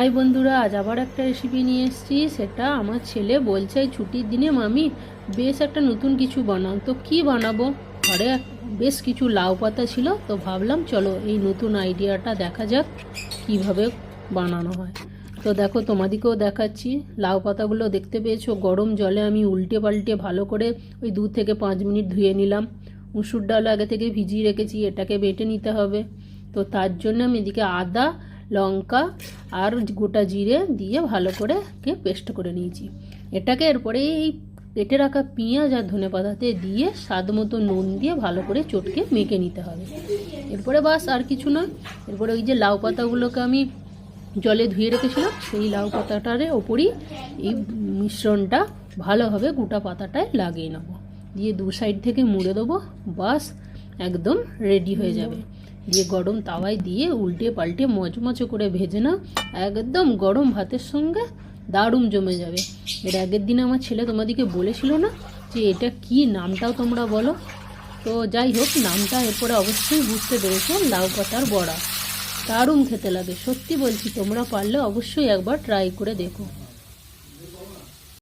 High বন্ধুরা, আজ আবার একটা রেসিপি নিয়ে এসেছি। সেটা আমার ছেলে বলছে এই ছুটির দিনে মামি বেশ একটা নতুন কিছু বানাও। তো কি বানাবো? ঘরে বেশ কিছু লাউ পাতা ছিল, তো ভাবলাম চলো এই নতুন আইডিয়াটা দেখা যাক কিভাবে বানানো হয়। তো দেখো, তোমাদিকেও দেখাচ্ছি। লাউ পাতাগুলো দেখতে পেয়েছো, গরম জলে আমি উল্টে পাল্টে ভালো করে ওই 2 থেকে 5 মিনিট ধুয়ে নিলাম। মুসুর ডাল আগে থেকে ভিজিয়ে রেখেছি, এটাকে বেটে নিতে হবে। তো তার জন্য আমি এদিকে আদা, লঙ্কা আর গোটা জিরে দিয়ে ভালো করে পেস্ট করে নিয়েছি। এটাকে এরপরে এই কেটে রাখা পেঁয়াজ আর ধনেপাতাতে দিয়ে স্বাদ মতো নুন দিয়ে ভালো করে চটকে মেখে নিতে হবে। এরপরে বাস আর কিছু নয়। এরপরে ওই যে লাউ পাতাগুলোকে আমি জলে ধুয়ে রেখেছিলাম, সেই লাউ পাতাটার ওপরই এই মিশ্রণটা ভালোভাবে গোটা পাতাটায় লাগিয়ে নেবো, দিয়ে 2 সাইড থেকে মুড়ে দেবো। বাস একদম রেডি হয়ে যাবে। দিয়ে গরম তাওয়ায় দিয়ে উল্টে পাল্টে মচমচে করে ভেজে না, একদম গরম ভাতের সঙ্গে দারুণ জমে যাবে। এর আগের দিনে আমার ছেলে তোমাদেরকে বলেছিল না যে এটা কি, নামটাও তোমরা বলো। তো যাই হোক, নামটা এরপরে অবশ্যই বুঝতে পেরেছো, লাউ পাতার বড়া। দারুণ খেতে লাগে, সত্যি বলছি। তোমরা পারলে অবশ্যই একবার ট্রাই করে দেখো।